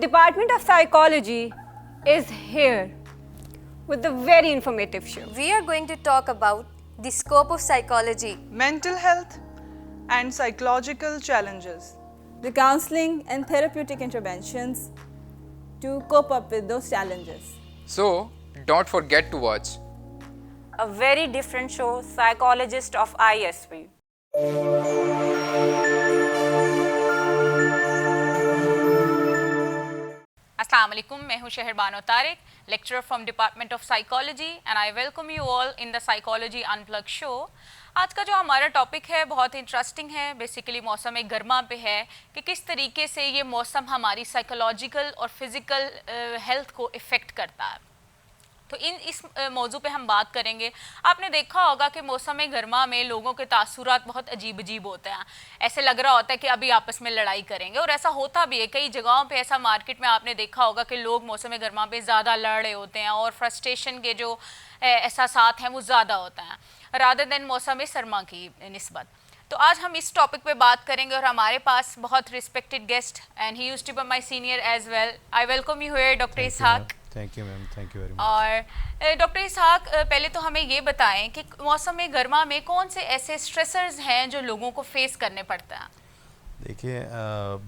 Department of Psychology is here with a very informative show. We are going to talk about the scope of psychology, mental health and psychological challenges, the counseling and therapeutic interventions to cope up with those challenges. So, don't forget to watch a very different show, Psychologist of ISV. Assalamu alaikum, मैं हूँ Shehrbano Tariq, lecturer from department of psychology and I welcome you all in the psychology unplug show. आज का जो हमारा topic है बहुत interesting है। Basically मौसम गर्मा पे है कि किस तरीके से ये मौसम हमारी साइकोलॉजिकल और फिज़िकल हेल्थ को इफ़ेक्ट करता है। तो इस मौजू पे हम बात करेंगे। आपने देखा होगा कि मौसम गर्मा में लोगों के तासुरात बहुत अजीब अजीब होते हैं। ऐसे लग रहा होता है कि अभी आपस में लड़ाई करेंगे, और ऐसा होता भी है। कई जगहों पे ऐसा मार्केट में आपने देखा होगा कि लोग मौसम गर्मा पे ज़्यादा लड़ रहे होते हैं और फ्रस्ट्रेशन के जो एहसासात हैं वो ज़्यादा होता हैं रादर देन मौसम सरमा की निस्बत। तो आज हम इस टॉपिक पे बात करेंगे और हमारे पास बहुत respected guest and he used to be my senior as well. I welcome you here doctor Ishaq. Thank you ma'am, thank you very much. और डॉक्टर इसहाक, पहले तो हमें ये बताएं कि मौसम गर्मा में कौन से ऐसे स्ट्रेसर्स हैं जो लोगों को फेस करने पड़ता है। देखिए,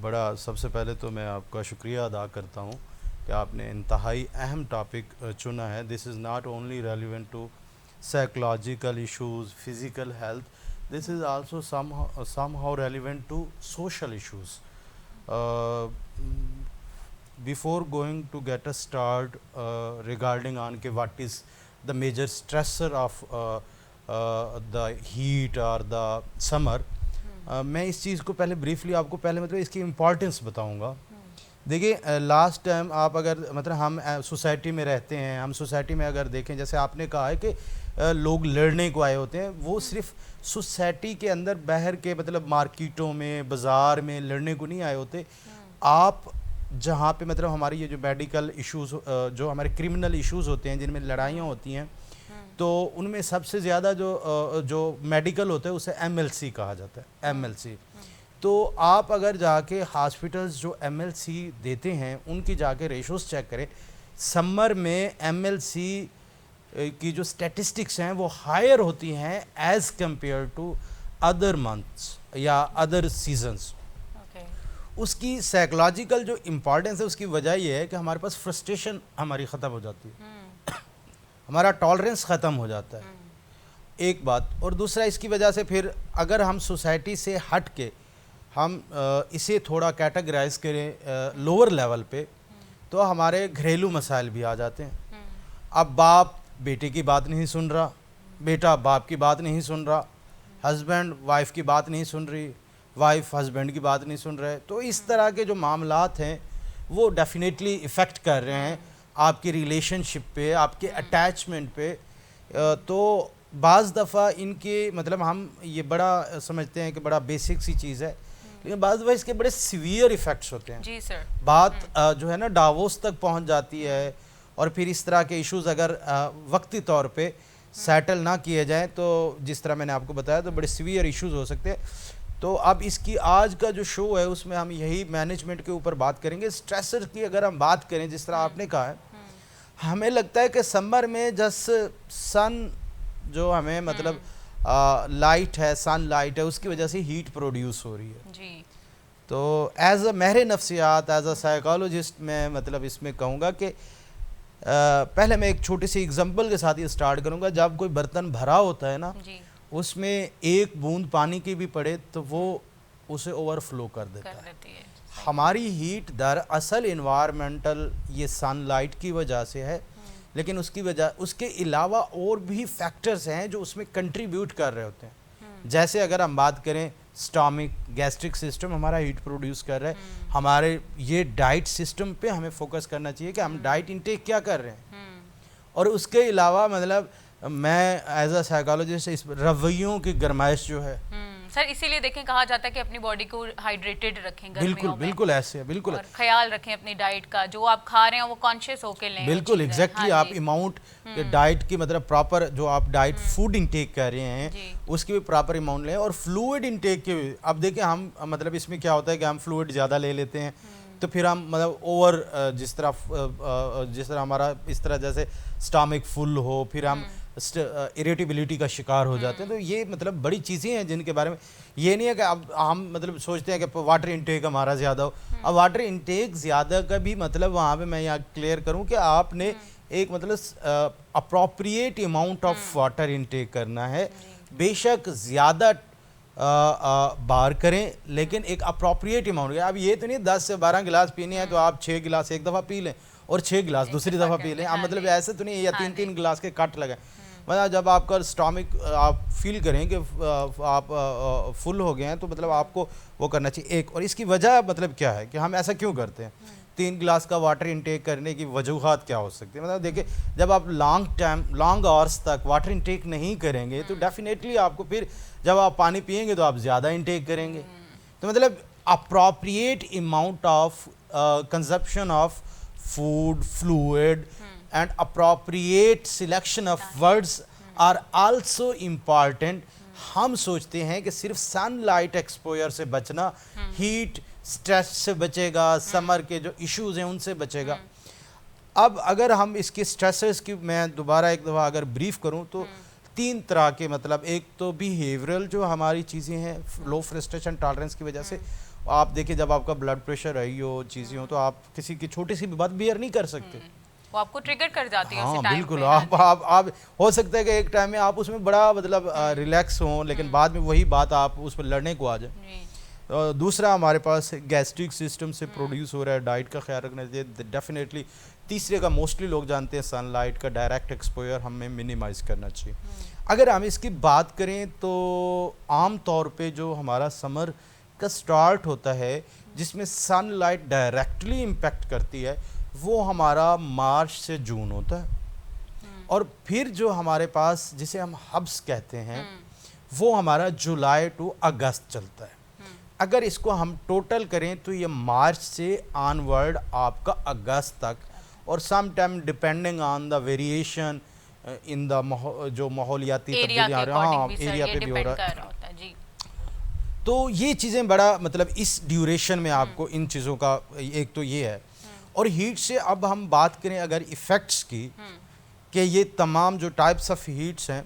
बड़ा सबसे पहले तो मैं आपका शुक्रिया अदा करता हूँ कि आपने इंतहाई अहम टॉपिक चुना है। This is not only relevant to psychological issues, physical health, this is also somehow relevant to social issues. Before going to get a start regarding on ke what is the major stressor of the heat or the summer, मैं इस चीज़ को पहले briefly आपको पहले मतलब इसकी importance बताऊंगा। देखिए, लास्ट टाइम आप अगर मतलब हम सोसाइटी में रहते हैं, हम सोसाइटी में अगर देखें, जैसे आपने कहा है कि लोग लड़ने को आए होते हैं, वो सिर्फ सोसाइटी के अंदर बाहर के मतलब मार्केटों में, बाज़ार में लड़ने को नहीं आए होते। आप जहाँ पे मतलब हमारी ये जो मेडिकल इश्यूज़, जो हमारे क्रिमिनल इश्यूज़ होते हैं जिनमें लड़ाइयाँ होती हैं, तो उनमें सबसे ज़्यादा जो मेडिकल होता है उसे MLC कहा जाता है, MLC। तो आप अगर जाके हॉस्पिटल्स जो MLC देते हैं उनकी जाके रेशोज़ चेक करें, समर में MLC की जो स्टैटिस्टिक्स हैं वो हायर होती हैं as compare to other months या अदर सीजन्स। उसकी साइकोलॉजिकल जो इम्पॉर्टेंस है उसकी वजह ये है कि हमारे पास फ्रस्ट्रेशन हमारी ख़त्म हो जाती है, हमारा टॉलरेंस ख़त्म हो जाता है, एक बात। और दूसरा, इसकी वजह से फिर अगर हम सोसाइटी से हट के हम इसे थोड़ा कैटेगराइज करें लोअर लेवल पे, तो हमारे घरेलू मसाइल भी आ जाते हैं। अब बाप बेटे की बात नहीं सुन रहा, बेटा बाप की बात नहीं सुन रहा, हस्बैंड वाइफ की बात नहीं सुन रही, वाइफ हस्बैंड की बात नहीं सुन रहे। तो इस तरह के जो मामलात हैं वो डेफिनेटली इफ़ेक्ट कर रहे हैं आपकी रिलेशनशिप पे, आपके अटैचमेंट पे। तो बाज़ दफ़ा इनके मतलब हम ये बड़ा समझते हैं कि बड़ा बेसिक सी चीज़ है, लेकिन बाज़ दफ़ा इसके बड़े सीवियर इफ़ेक्ट्स होते हैं। जी सर। बात जो है ना डावोस तक पहुंच जाती है, और फिर इस तरह के इश्यूज़ अगर वक्ती तौर पे सेटल ना किए जाएँ तो जिस तरह मैंने आपको बताया तो बड़े सीवियर इश्यूज़ हो सकते हैं। तो अब इसकी आज का जो शो है उसमें हम यही मैनेजमेंट के ऊपर बात करेंगे। स्ट्रेसर की अगर हम बात करें, जिस तरह आपने कहा है, हमें लगता है कि समर में जस्ट सन जो हमें मतलब लाइट है, सन लाइट है, उसकी वजह से हीट प्रोड्यूस हो रही है जी। तो एज अ माहिर नफ्सियात, एज अ साइकोलॉजिस्ट मैं मतलब इसमें कहूँगा कि पहले मैं एक छोटी सी एग्जांपल के साथ ये स्टार्ट करूँगा। जब कोई बर्तन भरा होता है ना, उसमें एक बूंद पानी की भी पड़े तो वो उसे ओवरफ्लो कर देता है। हमारी हीट दरअसल इन्वायरमेंटल ये सनलाइट की वजह से है, लेकिन उसके अलावा और भी फैक्टर्स हैं जो उसमें कंट्रीब्यूट कर रहे होते हैं। जैसे अगर हम बात करें, स्टॉमिक गैस्ट्रिक सिस्टम हमारा हीट प्रोड्यूस कर रहा है। हमारे ये डाइट सिस्टम पे हमें फोकस करना चाहिए कि हम डाइट इंटेक क्या कर रहे हैं। और उसके अलावा मतलब मैं एज अ साइकोलॉजिस्ट इस रवैयों की गरमाइश जो है सर, इसीलिए देखें कहा जाता है कि अपनी बॉडी को हाइड्रेटेड रखें गर्मियों में। बिल्कुल ऐसे है, बिल्कुल। और ख्याल रखें अपनी डाइट का, जो आप खा रहे हैं वो कॉन्शियस होके लें। बिल्कुल एग्जैक्टली। आप अमाउंट डाइट की मतलब प्रॉपर जो आप डाइट फूड इंटेक कर रहे हैं उसकी भी प्रॉपर अमाउंट लें, और फ्लूइड इंटेक के भी। अब देखिए हम मतलब इसमें क्या होता है कि हम फ्लूइड ज़्यादा ले लेते हैं, तो फिर हम मतलब ओवर जिस तरह हमारा इस तरह जैसे स्टमक फुल हो, फिर हम इरिटेबिलिटी का शिकार हो जाते हैं। तो ये मतलब बड़ी चीज़ें हैं जिनके बारे में ये नहीं है कि अब हम मतलब सोचते हैं कि वाटर इनटेक हमारा ज़्यादा हो। अब वाटर इनटेक ज़्यादा का भी मतलब वहाँ पे मैं यहाँ क्लियर करूँ कि आपने एक मतलब appropriate amount of water intake करना है। बेशक ज़्यादा बार करें, लेकिन एक अप्रोप्रिएट अमाउंट। अब ये तो नहीं 10 से 12 गिलास पीने हैं तो आप 6 गिलास एक दफ़ा पी लें और 6 गिलास दूसरी दफ़ा पी लें। अब मतलब ऐसे तो नहीं, या 3-3 गिलास के कट लगाएं। मतलब जब आपका स्टमक आप फील करें कि आप फुल हो गए हैं तो मतलब आपको वो करना चाहिए एक। और इसकी वजह मतलब क्या है कि हम ऐसा क्यों करते हैं? 3 गिलास का वाटर इनटेक करने की वजूहात क्या हो सकती है? मतलब देखिए, जब आप लॉन्ग आवर्स तक वाटर इनटेक नहीं करेंगे तो डेफिनेटली आपको फिर जब आप पानी पिएंगे तो आप ज़्यादा इनटेक करेंगे। तो मतलब appropriate amount of consumption of food, fluid and appropriate selection of words are also important। हम सोचते हैं कि सिर्फ सनलाइट एक्सपोजर से बचना हीट स्ट्रेस से बचेगा, समर के जो इश्यूज हैं उनसे बचेगा। अब अगर हम इसके स्ट्रेसेस की मैं दोबारा एक दफ़ा अगर ब्रीफ करूं तो 3 तरह के मतलब, एक तो बिहेवियरल जो हमारी चीज़ें हैं, लो फ्रस्ट्रेशन टॉलरेंस की वजह से। आप देखिए, जब आपका ब्लड प्रेशर रही हो, चीज़ें हो, तो आप किसी की छोटी सी भी बात बियर नहीं कर सकते। वो आपको ट्रिगर कर जाती है हाँ उसी टाइम बिल्कुल। पे। आप हो सकता है कि एक टाइम में आप उसमें बड़ा मतलब रिलैक्स हों, लेकिन बाद में वही बात आप उस पर लड़ने को आ जाए। दूसरा हमारे पास गैस्ट्रिक सिस्टम से प्रोड्यूस हो रहा है, डाइट का ख्याल रखना चाहिए डेफिनेटली। तीसरे का मोस्टली लोग जानते हैं सनलाइट का डायरेक्ट एक्सपोजर हमें मिनिमाइज़ करना चाहिए। अगर हम इसकी बात करें तो आम तौर पे जो हमारा समर का स्टार्ट होता है जिसमें सनलाइट डायरेक्टली इम्पेक्ट करती है, वो हमारा मार्च से जून होता है। और फिर जो हमारे पास जिसे हम हब्स कहते हैं वो हमारा जुलाई टू अगस्त चलता है। अगर इसको हम टोटल करें तो ये मार्च से ऑनवर्ड आपका अगस्त तक, और some time depending on the variation in the जो माहौलियाती तब्दीलियाँ एरिया पे भी हो रहा है जी। तो ये चीज़ें बड़ा मतलब इस ड्यूरेशन में आपको इन चीज़ों का एक तो ये है। और हीट से अब हम बात करें अगर इफ़ेक्ट्स की, कि ये तमाम जो टाइप्स ऑफ हीट्स हैं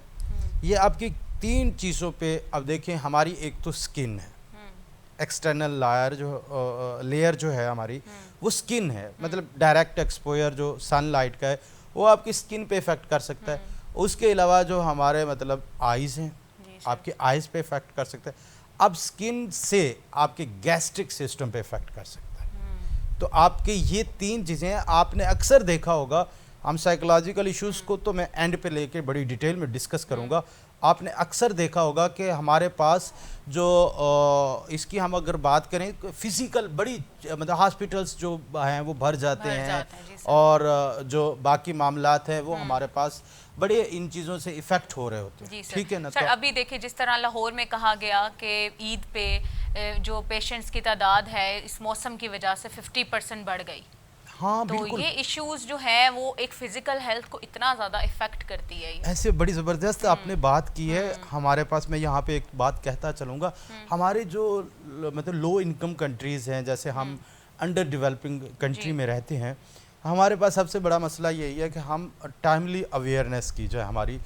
ये आपकी 3 चीज़ों पे अब देखें। हमारी एक तो स्किन है, एक्सटर्नल लेयर जो है हमारी वो स्किन है। मतलब डायरेक्ट एक्सपोजर जो सनलाइट का है वो आपकी स्किन पे इफ़ेक्ट कर सकता है। उसके अलावा जो हमारे मतलब आइज़ हैं, आपके आइज़ पे इफ़ेक्ट कर सकता है। अब स्किन से आपके गैस्ट्रिक सिस्टम पे इफ़ेक्ट कर सकता है। तो आपके ये 3 चीज़ें आपने अक्सर देखा होगा। हम साइकोलॉजिकल इश्यूज़ को तो मैं एंड पे लेके बड़ी डिटेल में डिस्कस करूँगा। आपने अक्सर देखा होगा कि हमारे पास जो इसकी हम अगर बात करें फिज़िकल बड़ी मतलब हॉस्पिटल्स जो हैं वो भर जाते हैं और जो बाकी मामलात हैं वो हमारे पास बड़े इन चीज़ों से इफ़ेक्ट हो रहे होते हैं। ठीक है ना? सर, अभी देखिए जिस तरह लाहौर में कहा गया कि ईद पे जो पेशेंट्स की तादाद है इस मौसम की वजह से 50% बढ़ गई। हाँ तो बिल्कुल। ये इश्यूज जो हैं वो एक फिजिकल हेल्थ को इतना ज़्यादा इफ़ेक्ट करती है। ऐसे बड़ी ज़बरदस्त आपने बात की है। हमारे पास मैं यहाँ पे एक बात कहता चलूँगा, हमारे जो मतलब लो इनकम कंट्रीज़ हैं, जैसे हम अंडर डेवलपिंग कंट्री में रहते हैं, हमारे पास सबसे बड़ा मसला यही है कि हम टाइमली अवेयरनेस की जाए हमारी।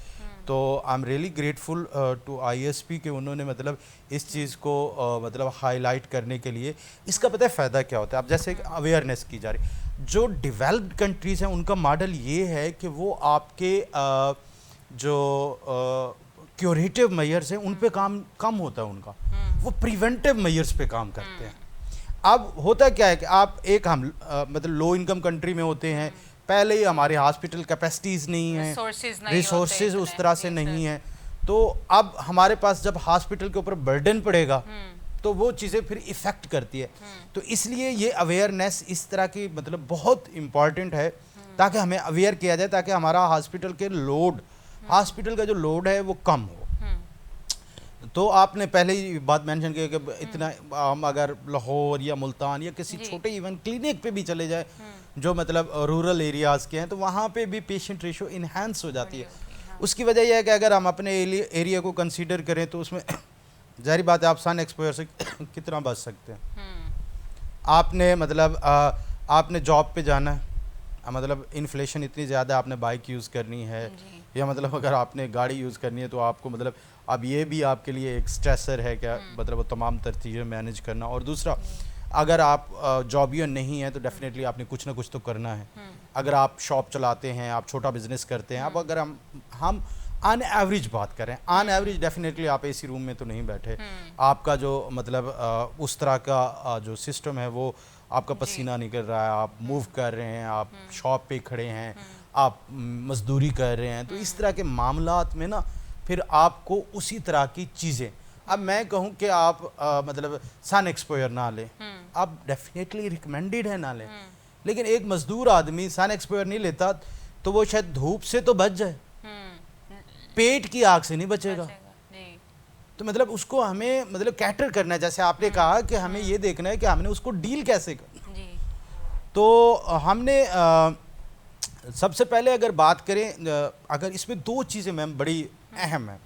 तो I am really grateful to ISP कि उन्होंने मतलब इस चीज़ को मतलब हाईलाइट करने के लिए। इसका पता है फ़ायदा क्या होता है? अब जैसे अवेयरनेस की जा रही, जो डेवलप्ड कंट्रीज़ हैं उनका मॉडल ये है कि वो आपके जो क्यूरेटिव मेजर्स हैं उन पे काम कम होता है उनका, वो प्रिवेंटिव मेजर्स पे काम करते हैं। अब होता क्या है कि आप एक हम मतलब लो इनकम कंट्री में होते हैं, पहले ही हमारे हॉस्पिटल कैपेसिटीज़ नहीं है, रिसोर्सेज उस तरह से नहीं है। तो अब हमारे पास जब हॉस्पिटल के ऊपर बर्डन पड़ेगा तो वो चीज़ें फिर इफ़ेक्ट करती है। तो इसलिए ये अवेयरनेस इस तरह की मतलब बहुत इम्पॉर्टेंट है ताकि हमें अवेयर किया जाए, ताकि हमारा हॉस्पिटल के हॉस्पिटल का जो लोड है वो कम हो। तो आपने पहले ही बात मेंशन की कि इतना हम अगर लाहौर या मुल्तान या किसी छोटे इवन क्लिनिक पे भी चले जाए जो मतलब रूरल एरियाज़ के हैं, तो वहाँ पे भी पेशेंट रेशो इन्हांस हो जाती है। उसकी वजह यह है कि अगर हम अपने एरिया को कंसीडर करें तो उसमें जाहिर बात है आप सन एक्सपोजर से कितना बच सकते हैं। आपने मतलब आपने जॉब पे जाना है, मतलब इन्फ्लेशन इतनी ज़्यादा, आपने बाइक यूज़ करनी है, या मतलब अगर आपने गाड़ी यूज़ करनी है तो आपको मतलब अब ये भी आपके लिए एक स्ट्रेसर है क्या, मतलब वो तमाम तरतीबें मैनेज करना। और दूसरा, अगर आप जॉबियर नहीं है तो डेफिनेटली आपने कुछ ना कुछ तो करना है। अगर आप शॉप चलाते हैं, आप छोटा बिजनेस करते हैं, अब अगर हम ऑन एवरेज बात करें, ऑन एवरेज डेफिनेटली आप एसी रूम में तो नहीं बैठे। आपका जो मतलब उस तरह का जो सिस्टम है वो आपका पसीना निकल रहा है, आप मूव कर रहे हैं, आप शॉप पे खड़े हैं, आप मजदूरी कर रहे हैं, तो इस तरह के मामलात में ना फिर आपको उसी तरह की चीज़ें, अब मैं कहूँ कि आप मतलब सन एक्सपोजर ना लें, आप डेफिनेटली रिकमेंडेड है ना लें, लेकिन एक मजदूर आदमी सन एक्सपोजर नहीं लेता तो वो शायद धूप से तो बच जाए, पेट की आग से नहीं बचेगा। तो मतलब उसको हमें मतलब कैटर करना है, जैसे आपने कहा कि हमें ये देखना है कि हमने उसको डील कैसे करना। तो हमने सबसे पहले अगर बात करें, अगर इसमें दो चीज़ें मैम बड़ी अहम है।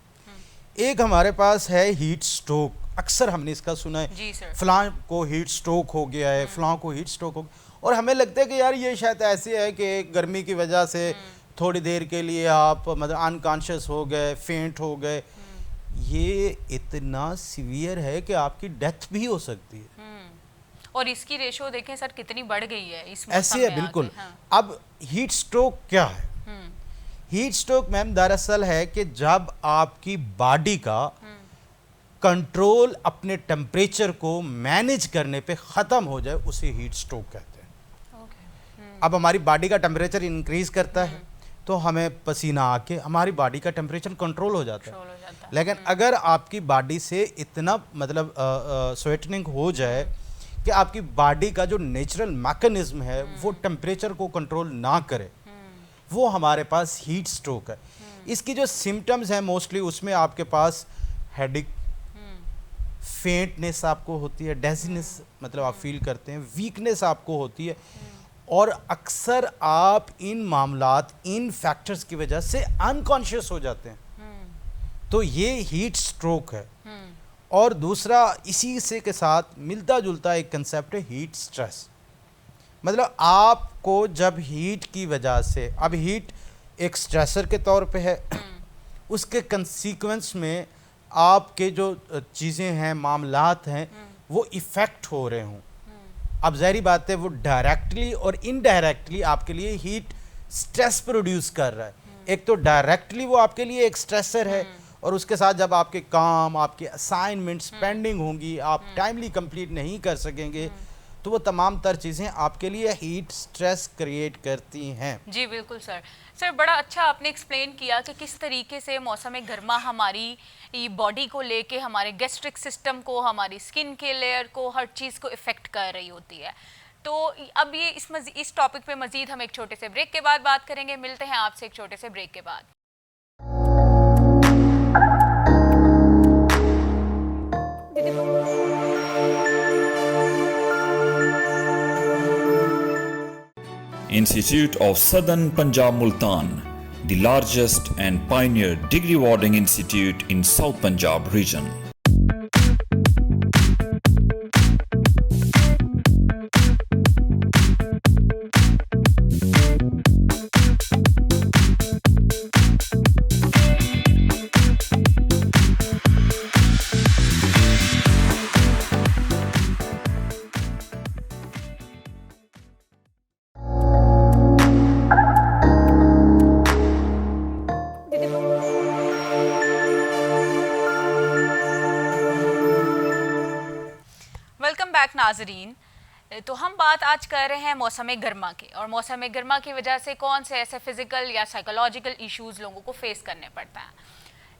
एक हमारे पास है हीट स्ट्रोक, अक्सर हमने इसका सुना है, फलां को हीट स्ट्रोक हो गया है, फलां को हीट स्ट्रोक हो गया, और हमें लगता है कि यार ये शायद ऐसे है कि गर्मी की वजह से थोड़ी देर के लिए आप मतलब अनकॉन्शियस हो गए, फेंट हो गए। ये इतना सीवियर है कि आपकी डेथ भी हो सकती है। और इसकी रेशो देखें सर कितनी बढ़ गई है इस ऐसे है बिल्कुल। अब हीट स्ट्रोक क्या है? हीट स्ट्रोक मैम दरअसल है कि जब आपकी बॉडी का कंट्रोल अपने टेम्परेचर को मैनेज करने पे ख़त्म हो जाए, उसे हीट स्ट्रोक कहते हैं। अब हमारी बॉडी का टेम्परेचर इंक्रीज करता है तो हमें पसीना आके हमारी बॉडी का टेम्परेचर कंट्रोल हो जाता है। लेकिन अगर आपकी बॉडी से इतना मतलब स्वेटनिंग हो जाए कि आपकी बॉडी का जो नेचुरल मैकेनिज्म है वो टेम्परेचर को कंट्रोल ना करे, वो हमारे पास हीट स्ट्रोक है। इसकी जो सिम्टम्स हैं मोस्टली उसमें आपके पास हेडेक, फेंटनेस आपको होती है, डेजीनेस मतलब आप फील करते हैं, वीकनेस आपको होती है, और अक्सर आप इन मामलात, इन फैक्टर्स की वजह से अनकॉन्शियस हो जाते हैं। तो ये हीट स्ट्रोक है। और दूसरा इसी से के साथ मिलता जुलता एक कंसेप्ट है हीट स्ट्रेस। मतलब आपको जब हीट की वजह से, अब हीट एक स्ट्रेसर के तौर पे है, उसके कंसीक्वेंस में आपके जो चीज़ें हैं, मामलात हैं, वो इफ़ेक्ट हो रहे हों। अब ज़ाहिर बात है वो डायरेक्टली और इनडायरेक्टली आपके लिए हीट स्ट्रेस प्रोड्यूस कर रहा है। एक तो डायरेक्टली वो आपके लिए एक स्ट्रेसर है, और उसके साथ जब आपके काम, आपके असाइनमेंट्स पेंडिंग होंगी, आप टाइमली कंप्लीट नहीं कर सकेंगे, तो वो तमाम तर चीज़ें आपके लिए हीट स्ट्रेस क्रिएट करती हैं। जी बिल्कुल सर। सर बड़ा अच्छा आपने एक्सप्लेन किया कि किस तरीके से मौसम गर्मा हमारी बॉडी को लेके, हमारे गैस्ट्रिक सिस्टम को, हमारी स्किन के लेयर को, हर चीज़ को इफ़ेक्ट कर रही होती है। तो अब ये इस टॉपिक पे मज़ीद हम एक छोटे से ब्रेक के बाद बात करेंगे। मिलते हैं आपसे एक छोटे से ब्रेक के बाद। Institute of Southern Punjab Multan, the largest and pioneer degree awarding institute in South Punjab region. नाजरीन, तो हम बात आज कर रहे हैं मौसम गर्मा की, और मौसम गर्मा की वजह से कौन से ऐसे फिजिकल या साइकोलॉजिकल इश्यूज लोगों को फेस करने पड़ता है।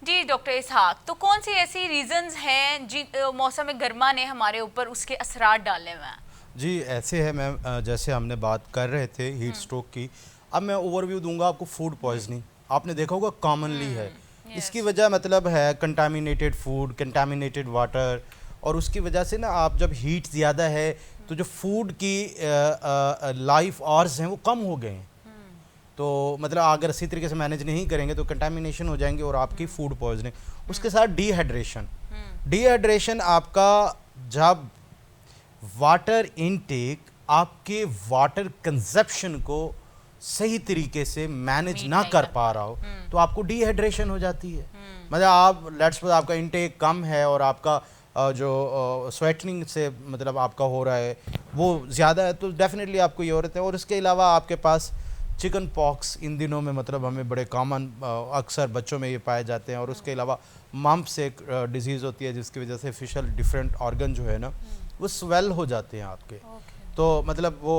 जी डॉक्टर इसहाक, तो कौन सी ऐसी रीजंस हैं जी मौसम गर्मा ने हमारे ऊपर उसके असरात डाले हुए हैं? जी ऐसे है मैम, जैसे हमने बात कर रहे थे हीट स्ट्रोक की, अब मैं ओवरव्यू दूंगा आपको। फूड पॉइजनिंग आपने देखा होगा कॉमनली है। इसकी वजह मतलब है कंटामिनेटेड फूड, कंटामिनेटेड वाटर, और उसकी वजह से ना आप जब हीट ज़्यादा है तो जो फूड की लाइफ आवर्स हैं वो कम हो गए हैं। तो मतलब अगर इसी तरीके से मैनेज नहीं करेंगे तो कंटामिनेशन हो जाएंगे और आपकी फूड पॉइजनिंग। उसके साथ डिहाइड्रेशन। डिहाइड्रेशन आपका जब वाटर इनटेक आपके वाटर कंजप्शन को सही तरीके से मैनेज ना कर पा रहा हो तो आपको डिहाइड्रेशन हो जाती है। मतलब आप लेट्स सपोज आपका इनटेक कम है और आपका जो स्वेटनिंग से मतलब आपका हो रहा है वो ज़्यादा है तो डेफिनेटली आपको ये हो रहा है। और इसके अलावा आपके पास चिकन पॉक्स इन दिनों में मतलब हमें बड़े कॉमन अक्सर बच्चों में ये पाए जाते हैं। और उसके अलावा मम्प्स एक डिजीज़ होती है जिसकी वजह से फेशियल डिफरेंट ऑर्गन जो है ना वो स्वेल हो जाते हैं आपके। तो मतलब वो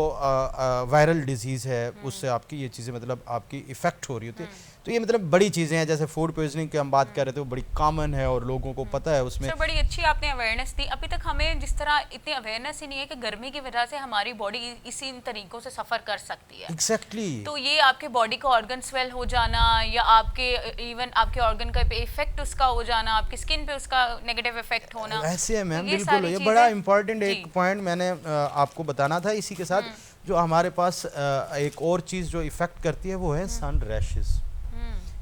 वायरल डिजीज़ है उससे आपकी ये चीज़ें मतलब आपकी इफ़ेक्ट हो रही होती है। तो ये मतलब बड़ी चीज़ें हैं जैसे फूड पॉइजनिंग की हम बात कर रहे थे वो बड़ी कॉमन है और लोगों को पता है उसमें। सर बड़ी अच्छी आपने अवेयरनेस दी। अभी तक हमें जिस तरह इतनी अवेयरनेस ही नहीं है कि गर्मी की वजह से हमारी बॉडी इसी इन तरीकों से सफ़र कर सकती है। एग्जैक्टली तो ये आपके बॉडी का ऑर्गन स्वेल हो जाना या आपके इवन आपके ऑर्गन का इफेक्ट उसका हो जाना, आपकी स्किन पे उसका नेगेटिव इफेक्ट होना, ऐसे है मैम। ये बिल्कुल सारी ये बड़ा चीज़ें- इंपॉर्टेंट जी। एक पॉइंट मैंने आपको बताना था इसी के साथ। जो हमारे पास एक और चीज़ जो इफ़ेक्ट करती है वो है सन रैशेस।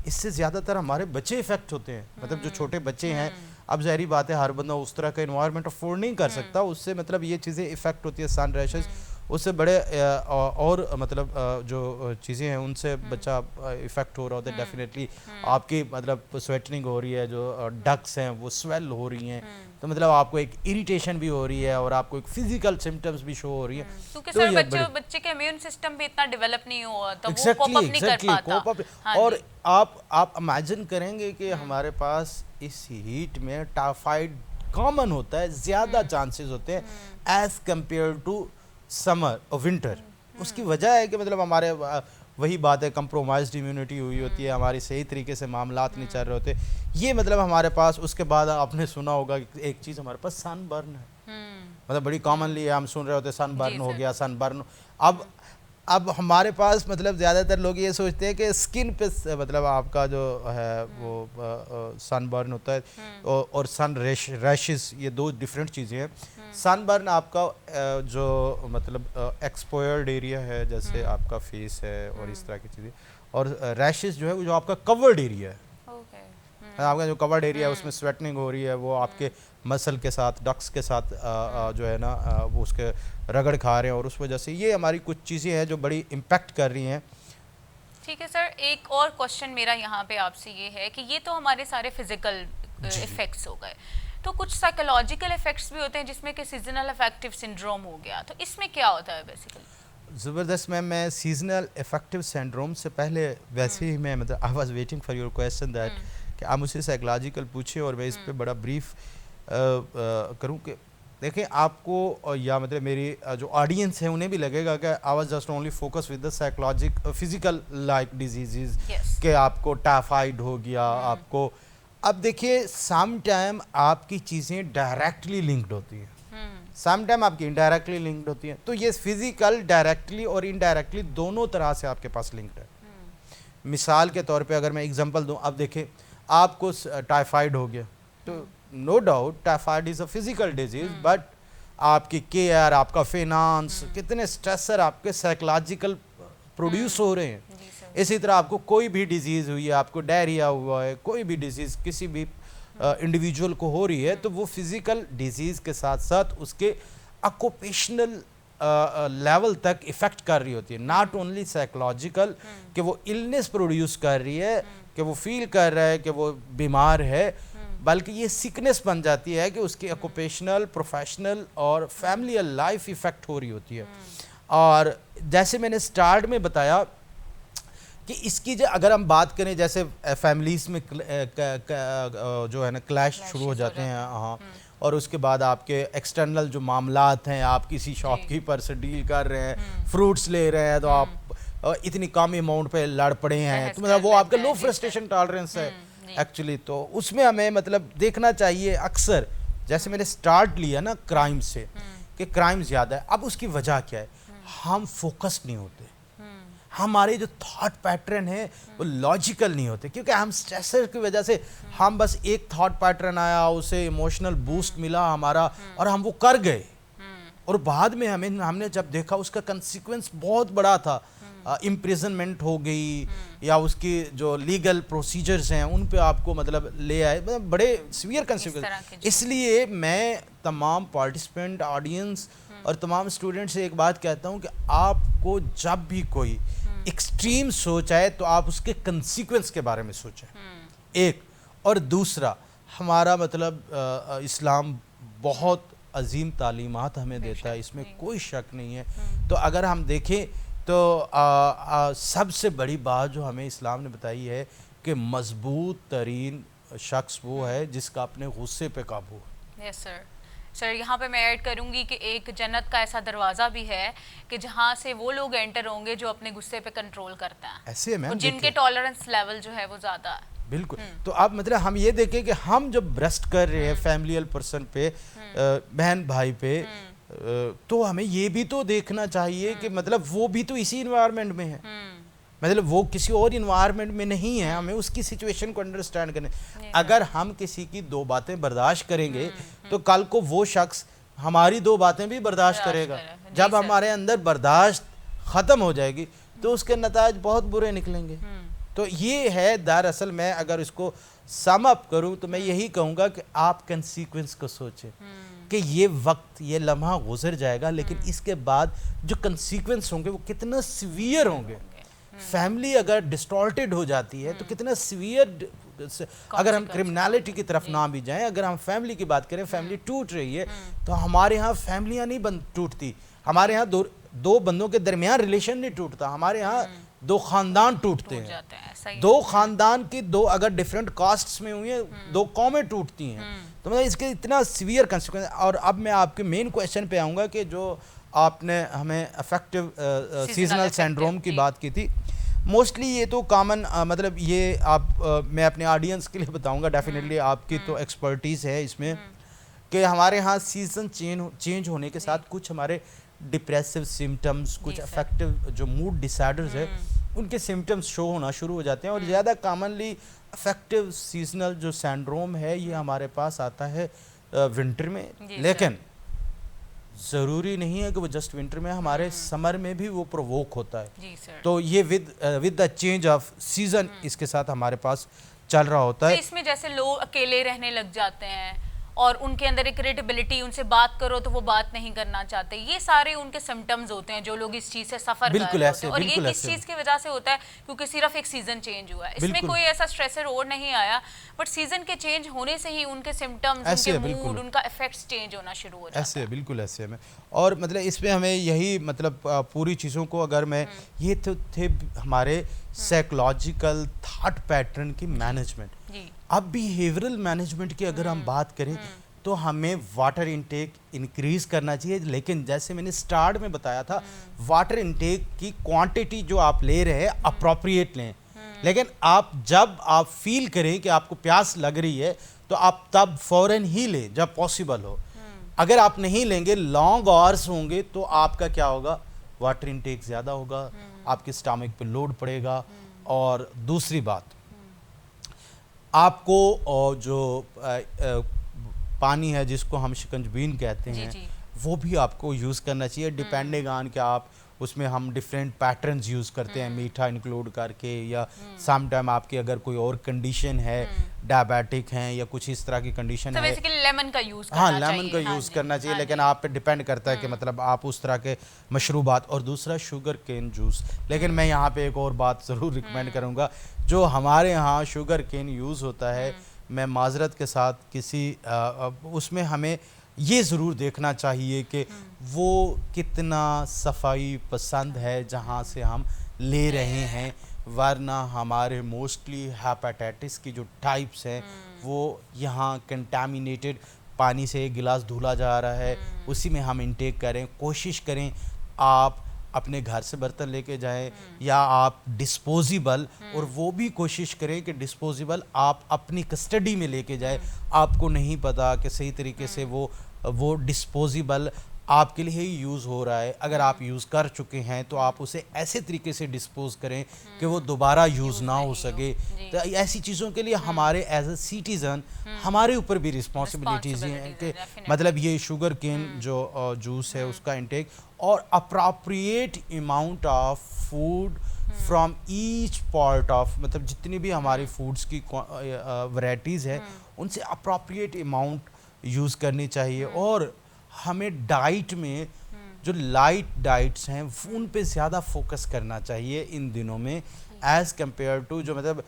इससे ज़्यादातर हमारे बच्चे इफ़ेक्ट होते हैं। मतलब जो छोटे बच्चे हैं, अब ज़ाहिर बात है हर बंदा उस तरह का इन्वायरमेंट अफोर्ड नहीं कर सकता, उससे मतलब ये चीज़ें इफ़ेक्ट होती है सन रैशेस। उससे बड़े और मतलब जो चीज़ें हैं उनसे बच्चा इफ़ेक्ट हो रहा होता है। डेफिनेटली आपकी मतलब स्वेटनिंग हो रही है, जो डक्स हैं वो स्वेल हो रही हैं, तो मतलब आपको एक इरिटेशन भी हो रही है और आपको एक फिजिकल सिम्टम्स भी शो हो रही है। क्योंकि तो सर ये बच्चे के इम्यून सिस्टम भी इतना डेवलप नहीं हुआ तो वो Exactly, कोप अप नहीं कर exactly, पाता। cope up- हाँ और जी। आप इमेजिन करेंगे कि हमारे पास इस हीट में टाइफाइड कॉमन होता है, ज़्यादा चांसेस होते हैं एज कंपेयर टू समर और विंटर। उसकी वजह है कि मतलब हमारे वही बात है कंप्रोमाइज्ड इम्यूनिटी हुई होती है, हमारी सही तरीके से मामलात नहीं चल रहे होते। ये मतलब हमारे पास उसके बाद आपने सुना होगा कि एक चीज़ हमारे पास सनबर्न है। मतलब बड़ी कॉमनली हम सुन रहे होते सनबर्न हो गया, सनबर्न। अब हमारे पास मतलब ज़्यादातर लोग ये सोचते हैं कि स्किन पे मतलब आपका जो है वो सनबर्न होता है और सन रैशेस, ये दो डिफरेंट चीज़ें हैं। सनबर्न आपका जो मतलब एक्सपोयर्ड एरिया है जैसे आपका फेस है और इस तरह की चीज़ें, और रैशेस जो है वो जो आपका कवर्ड एरिया है। आपका जो कवर्ड एरिया है उसमें स्वेटनिंग हो रही है, वो आपके मसल के साथ डक्स के साथ जो है ना वो उसके रगड़ खा रहे हैं और उस वजह से ये हमारी कुछ चीज़ें हैं जो बड़ी इम्पैक्ट कर रही हैं। ठीक है सर, एक और क्वेश्चन मेरा यहाँ पे आपसे ये है कि ये तो हमारे सारे फिजिकल इफेक्ट्स हो गए, तो कुछ साइकोलॉजिकल इफेक्ट्स भी होते हैं जिसमें कि सीजनल अफेक्टिव सिंड्रोम हो गया, तो इसमें क्या होता है बेसिकली? ज़बरदस्त मैम। मैं सीजनल इफेक्टिव सिंड्रोम से पहले वैसे ही मैं मतलब I was waiting for your question that कि आप मुझसे साइकोलॉजिकल पूछे और मैं इस पे बड़ा ब्रीफ करूं कि देखें आपको या मतलब मेरी जो ऑडियंस है उन्हें भी लगेगा कि I was just only focus with the psychologic physical like diseases कि आपको टाइफाइड हो गया आपको। अब देखिए सम टाइम आपकी चीज़ें डायरेक्टली लिंक्ड होती हैं, सम टाइम आपकी इनडायरेक्टली लिंक्ड होती हैं। तो ये फिजिकल डायरेक्टली और इनडायरेक्टली दोनों तरह से आपके पास लिंक्ड है। मिसाल के तौर पे अगर मैं एग्जांपल दूं, अब देखें आपको टाइफाइड हो गया तो no doubt typhoid is a physical disease, but आपकी केयर, आपका फिनांस, कितने स्ट्रेसर आपके साइकोलॉजिकल प्रोड्यूस हो रहे हैं। इसी तरह आपको कोई भी डिजीज़ हुई है, आपको डायरिया हुआ है, कोई भी डिजीज़ किसी भी इंडिविजुअल को हो रही है तो वो फिज़िकल डिजीज़ के साथ साथ उसके ऑक्यूपेशनल लेवल तक इफ़ेक्ट कर रही होती है। नॉट ओनली साइकोलॉजिकल कि वो इलनेस प्रोड्यूस कर रही है कि वो फील कर रहा है कि वो बीमार है, बल्कि ये सिकनेस बन जाती है कि उसकी ऑक्यूपेशनल, प्रोफेशनल और फैमिली लाइफ इफ़ेक्ट हो रही होती है। और जैसे मैंने स्टार्ट में बताया कि इसकी जो अगर हम बात करें जैसे फैमिलीज़ में जो है ना क्लैश शुरू हो जाते हैं, हाँ, और उसके बाद आपके एक्सटर्नल जो मामलात हैं, आप किसी शॉपकीपर से डील कर रहे हैं, फ्रूट्स ले रहे हैं तो आप इतनी कम अमाउंट पे लड़ पड़े हैं, तो मतलब वो आपका लो फ्रस्ट्रेशन टॉलरेंस है एक्चुअली। तो उसमें हमें मतलब देखना चाहिए अक्सर, जैसे मैंने स्टार्ट लिया ना क्राइम से कि क्राइम ज़्यादा है। अब उसकी वजह क्या है? हम फोकस नहीं होते, हमारे जो थॉट पैटर्न है वो लॉजिकल नहीं होते, क्योंकि हम स्ट्रेसर की वजह से हम बस एक थॉट पैटर्न आया, उसे इमोशनल बूस्ट मिला हमारा और हम वो कर गए, और बाद में हमने जब देखा उसका कंसिक्वेंस बहुत बड़ा था, इम्प्रिजनमेंट हो गई या उसकी जो लीगल प्रोसीजर्स हैं उन पे आपको मतलब ले आए, मतलब बड़े सीवियर तरह के कंसिक्वेंस। जो- इसलिए मैं तमाम पार्टिसिपेंट, ऑडियंस और तमाम स्टूडेंट से एक बात कहता हूँ कि आपको जब भी कोई एक्सट्रीम सोच आए तो आप उसके कंसिक्वेंस के बारे में सोचें, एक। और दूसरा, हमारा मतलब इस्लाम बहुत अजीम तालीमात हमें देता है, इसमें कोई शक नहीं है। तो अगर हम देखें तो सबसे बड़ी बात जो हमें इस्लाम ने बताई है कि मजबूत तरीन शख्स वो है जिसका अपने गुस्से पे काबू है। Yes sir. सर यहाँ पे मैं ऐड करूँगी कि एक जन्नत का ऐसा दरवाज़ा भी है कि जहाँ से वो लोग एंटर होंगे जो अपने गुस्से पे कंट्रोल करते हैं, ऐसे मैम जिनके देखिए, टॉलरेंस लेवल जो है वो ज़्यादा है। बिल्कुल। तो आप मतलब हम ये देखें कि हम जब ब्रेस्ट कर रहे हैं फैमिलियल पर्सन पे, बहन भाई पे, तो हमें ये भी तो देखना चाहिए कि मतलब वो भी तो इसी इन्वायरमेंट में है, मतलब वो किसी और इन्वायरमेंट में नहीं है। हमें उसकी सिचुएशन को अंडरस्टैंड करने, अगर हम किसी की दो बातें बर्दाश्त करेंगे तो कल को वो शख्स हमारी दो बातें भी बर्दाश्त करेगा। जब हमारे अंदर बर्दाश्त ख़त्म हो जाएगी तो उसके नताज बहुत बुरे निकलेंगे। तो ये है दरअसल, मैं अगर इसको सम अप करूं तो मैं यही कहूँगा कि आप कंसीक्वेंस को सोचें कि ये वक्त, ये लम्हा गुजर जाएगा, लेकिन इसके बाद जो कंसीक्वेंस होंगे वो कितना सीवियर होंगे। फैमिली अगर डिस्टॉर्टेड हो जाती है तो कितना सीवियर, अगर हम क्रिमिनलिटी की तरफ ना भी जाएं, अगर हम फैमिली की बात करें, फैमिली टूट रही है तो हमारे यहाँ फैमिलियाँ नहीं टूटती, हमारे यहाँ दो बंदों के दरमियान रिलेशन नहीं टूटता, हमारे यहाँ दो खानदान टूटते हैं। दो खानदान की दो अगर डिफरेंट कास्ट्स में हुई हैं, दो कौमें टूटती हैं। तो मतलब इसके इतना सीवियर कंसिक्वेंस। और अब मैं आपके मेन क्वेश्चन पे आऊँगा कि जो आपने हमें अफेक्टिव सीजनल सिंड्रोम की बात की थी, मोस्टली ये तो कॉमन, मतलब ये आप मैं अपने ऑडियंस के लिए बताऊंगा, डेफिनेटली आपकी तो एक्सपर्टीज़ है इसमें, कि हमारे यहाँ सीजन चेंज होने के साथ कुछ हमारे डिप्रेसिव सिम्टम्स, कुछ अफेक्टिव जो मूड डिसऑर्डर्स है उनके सिम्टम्स शो होना शुरू हो जाते हैं। और ज़्यादा कॉमनली अफेक्टिव सीजनल जो सिंड्रोम है ये हमारे पास आता है विंटर में, लेकिन ज़रूरी नहीं है कि वो जस्ट विंटर में, हमारे समर में भी वो प्रोवोक होता है। जी सर। तो ये with the change off season इसके साथ हमारे पास चल रहा होता है। तो इसमें जैसे लोग अकेले रहने लग जाते हैं और उनके अंदर एक इरिटेबिलिटी, उनसे बात करो तो वो बात नहीं करना चाहते, ये सारे उनके सिम्टम्स होते हैं जो लोग इस चीज से सफर कर बिल्कुल रहे ऐसे, होते हैं। और ये बिल्कुल किस ऐसे। चीज की वजह से होता है? क्योंकि सिर्फ एक सीजन चेंज हुआ है, इसमें बिल्कुल। कोई ऐसा स्ट्रेसर और नहीं आया, बट सीजन के चेंज होने से ही उनके सिम्टम्स, ऐसे उनके है, बिल्कुल। मूड, उनका इफेक्ट्स चेंज होना शुरू हो जाता ऐसे है। है, बिल्कुल ऐसे में। और मतलब इसमें हमें यही मतलब पूरी चीज़ों को अगर मैं ये तो थे हमारे साइकोलॉजिकल थॉट पैटर्न की मैनेजमेंट। जी। अब बिहेवियरल मैनेजमेंट की अगर हम बात करें तो हमें वाटर इनटेक इंक्रीज करना चाहिए, लेकिन जैसे मैंने स्टार्ट में बताया था, वाटर इनटेक की क्वांटिटी जो आप ले रहे हैं अप्रोप्रिएट लें। लेकिन आप जब आप फील करें कि आपको प्यास लग रही है तो आप तब फौरन ही लें जब पॉसिबल हो। अगर आप नहीं लेंगे, लॉन्ग आवर्स होंगे, तो आपका क्या होगा, वाटर इनटेक ज़्यादा होगा, आपके स्टमक पे लोड पड़ेगा। और दूसरी बात, आपको जो पानी है जिसको हम शिकंजबीन कहते हैं, जी। वो भी आपको यूज़ करना चाहिए, डिपेंडिंग ऑन कि आप उसमें हम डिफरेंट पैटर्न्स यूज़ करते हैं, मीठा इंक्लूड करके, या सम टाइम आपकी अगर कोई और कंडीशन है, डायबिटिक हैं या कुछ इस तरह की कंडीशन तो है, बेसिकली लेमन का यूज करना हाँ चाहिए। लेमन का हाँ यूज़ जी, करना चाहिए, हाँ लेकिन जी। आप पे डिपेंड करता है कि मतलब आप उस तरह के मशरूबात। और दूसरा शुगर केन जूस। लेकिन मैं यहाँ पे एक और बात ज़रूर रिकमेंड करूँगा, जो हमारे यहाँ शुगर केन यूज़ होता है, मैं माजरत के साथ किसी उसमें हमें ये ज़रूर देखना चाहिए कि वो कितना सफाई पसंद है जहाँ से हम ले रहे हैं, वरना हमारे मोस्टली हेपेटाइटिस की जो टाइप्स हैं वो यहाँ कंटामिनेटेड पानी से एक गिलास धुला जा रहा है, उसी में हम इंटेक करें। कोशिश करें आप अपने घर से बर्तन लेके जाएं, या आप डिस्पोजेबल, और वो भी कोशिश करें कि डिस्पोजेबल आप अपनी कस्टडी में लेके जाएं। आपको नहीं पता कि सही तरीके से वो डिस्पोजेबल आपके लिए ही यूज़ हो रहा है, अगर आप यूज़ कर चुके हैं तो आप उसे ऐसे तरीके से डिस्पोज करें कि वो दोबारा यूज़ ना हो सके। तो ऐसी चीज़ों के लिए हमारे एज अ सिटीज़न हमारे ऊपर भी रिस्पॉन्सिबिलिटीज़ हैं कि मतलब ये शुगर केन जो जूस है उसका इंटेक और appropriate amount of food from each part of, मतलब जितनी भी हमारी फूड्स की वैरायटीज़ है उनसे अप्रोप्रिएट अमाउंट यूज़ करनी चाहिए। और हमें डाइट में जो लाइट डाइट्स हैं उन पे ज़्यादा फोकस करना चाहिए इन दिनों में एज़ कम्पेयर टू जो मतलब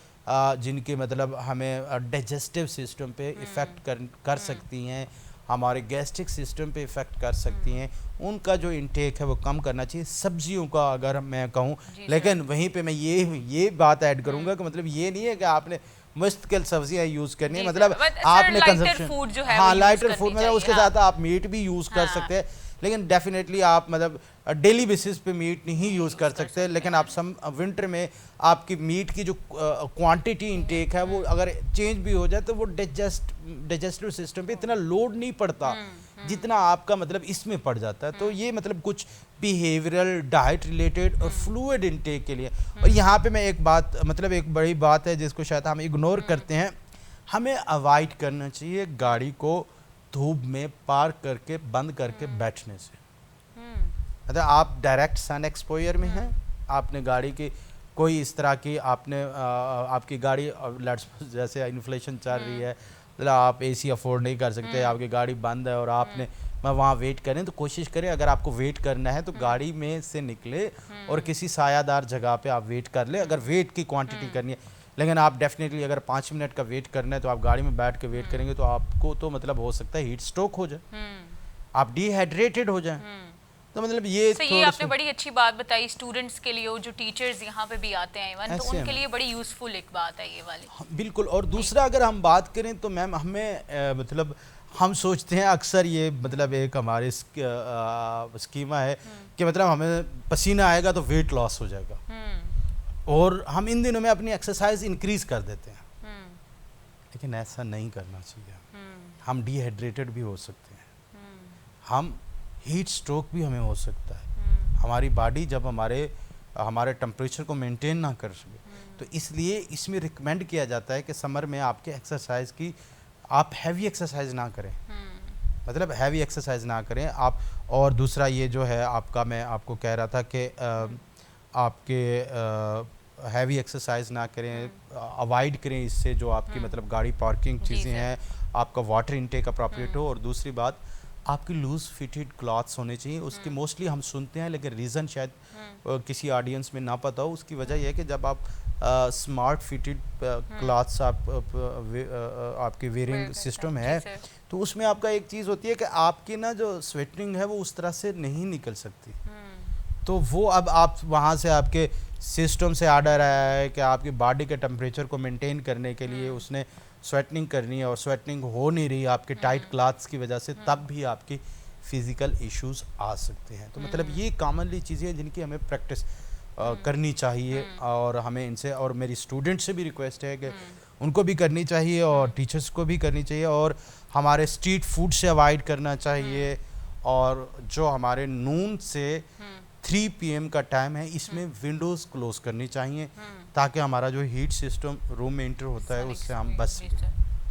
जिनके मतलब हमें डाइजेस्टिव सिस्टम पे इफ़ेक्ट कर सकती हैं, हमारे गैस्ट्रिक सिस्टम पे इफ़ेक्ट कर सकती हैं, उनका जो इंटेक है वो कम करना चाहिए। सब्जियों का अगर मैं कहूँ, लेकिन वहीं पे मैं ये बात ऐड करूँगा कि मतलब ये नहीं है कि आपने मुश्किल सब्जियां यूज़ करनी है, मतलब आपने कंजप्शन फूड जो है हाँ लाइटर फूड मतलब उसके साथ आप मीट भी यूज़ कर सकते हैं, लेकिन डेफिनेटली आप मतलब डेली बेसिस पे मीट नहीं यूज़ कर सकते। लेकिन आप विंटर में आपकी मीट की जो क्वांटिटी इंटेक है वो अगर चेंज भी हो जाए तो वो डाइजेस्टिव सिस्टम पे इतना लोड नहीं पड़ता जितना आपका मतलब इसमें पड़ जाता है। तो ये मतलब कुछ बिहेवियरल डाइट रिलेटेड और फ्लूइड इंटेक के लिए। और यहाँ पे मैं एक बात मतलब एक बड़ी बात है जिसको शायद हम इग्नोर करते हैं, हमें अवॉइड करना चाहिए गाड़ी को धूप में पार्क करके बंद करके बैठने से। मतलब आप डायरेक्ट सन एक्सपोजर में हैं, आपने गाड़ी की कोई इस तरह की आपने आपकी गाड़ी जैसे इन्फ्लेशन चल रही है, मतलब आप एसी अफोर्ड नहीं कर सकते, आपकी गाड़ी बंद है और आपने वहाँ वेट करें, तो कोशिश करें अगर आपको वेट करना है तो गाड़ी में से निकले और किसी सायादार जगह पे आप वेट कर ले अगर वेट की क्वांटिटी करनी है। लेकिन आप डेफिनेटली अगर 5 मिनट का वेट करना है तो आप गाड़ी में बैठ के वेट करेंगे तो आपको तो मतलब हो सकता है हीट स्ट्रोक हो जाए, आप डिहाइड्रेटेड हो जाए। तो मतलब ये ये आपने बड़ी अच्छी बात बताई स्टूडेंट्स के लिए, जो टीचर्स यहाँ पे भी आते हैं इवन, तो उनके लिए बड़ी यूजफुल एक बात है ये वाली। हाँ, बिल्कुल। और दूसरा अगर हम बात करें तो मैम हमें मतलब हम सोचते हैं अक्सर ये मतलब एक हमारे स्कीमा है कि मतलब हमें पसीना आएगा तो वेट लॉस हो जाएगा और हम इन दिनों में अपनी एक्सरसाइज इंक्रीज कर देते हैं, लेकिन ऐसा नहीं करना चाहिए। हम डिहाइड्रेटेड भी हो सकते हैं, हम हीट स्ट्रोक भी हमें हो सकता है, हमारी बॉडी जब हमारे टेम्परेचर को मेंटेन ना कर सके। तो इसलिए इसमें रिकमेंड किया जाता है कि समर में आपके एक्सरसाइज की आप हैवी एक्सरसाइज ना करें, मतलब हैवी एक्सरसाइज ना करें आप। और दूसरा ये जो है आपका, मैं आपको कह रहा था कि आपके हैवी एक्सरसाइज ना करें, अवॉइड करें इससे जो आपकी मतलब गाड़ी पार्किंग चीज़ें हैं, आपका वाटर इनटेक अप्रोप्रिएट हो। और दूसरी बात आपकी लूज फिटेड क्लॉथ्स होने चाहिए। उसकी मोस्टली हम सुनते हैं लेकिन रीज़न शायद किसी ऑडियंस में ना पता हो। उसकी वजह यह है कि जब आप स्मार्ट फिटेड क्लॉथ्स आपकी वेयरिंग सिस्टम है तो उसमें आपका एक चीज़ होती है कि आपकी ना जो स्वेटिंग है वो उस तरह से नहीं निकल सकती। तो वो अब आप वहाँ से आपके सिस्टम से आर्डर आया है कि आपकी बॉडी के टेम्परेचर को मेंटेन करने के लिए उसने स्वेटनिंग करनी है और स्वेटनिंग हो नहीं रही आपके टाइट क्लॉथ्स की वजह से, तब भी आपकी फिज़िकल इश्यूज आ सकते हैं। तो मतलब ये कॉमनली चीज़ें हैं जिनकी हमें प्रैक्टिस करनी चाहिए और हमें इनसे, और मेरी स्टूडेंट से भी रिक्वेस्ट है कि उनको भी करनी चाहिए और टीचर्स को भी करनी चाहिए। और हमारे स्ट्रीट फूड से अवॉइड करना चाहिए। और जो हमारे नून से 3 PM का टाइम है इसमें विंडोज़ क्लोज करनी चाहिए ताकि हमारा जो हीट सिस्टम रूम में इंटर होता है उससे हम बच सकें।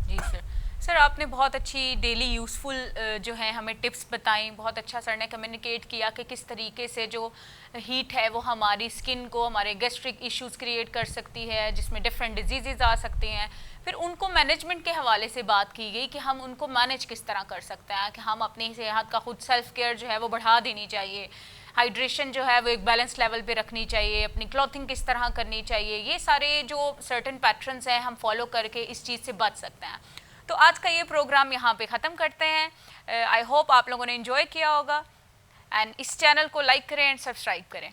जी सर। सर आपने बहुत अच्छी डेली यूज़फुल जो है हमें टिप्स बताई, बहुत अच्छा सर ने कम्युनिकेट किया कि किस तरीके से जो हीट है वो हमारी स्किन को, हमारे गैस्ट्रिक इश्यूज़ क्रिएट कर सकती है जिसमें डिफरेंट डिजीज़ आ सकते हैं। फिर उनको मैनेजमेंट के हवाले से बात की गई कि हम उनको मैनेज किस तरह कर सकते हैं, कि हम अपनी सेहत का खुद सेल्फ केयर जो है वो बढ़ा देनी चाहिए, हाइड्रेशन जो है वो एक बैलेंस लेवल पे रखनी चाहिए, अपनी क्लॉथिंग किस तरह करनी चाहिए, ये सारे जो सर्टेन पैटर्न्स हैं हम फॉलो करके इस चीज़ से बच सकते हैं। तो आज का ये प्रोग्राम यहाँ पे ख़त्म करते हैं। आई होप आप लोगों ने एंजॉय किया होगा एंड इस चैनल को लाइक करें एंड सब्सक्राइब करें।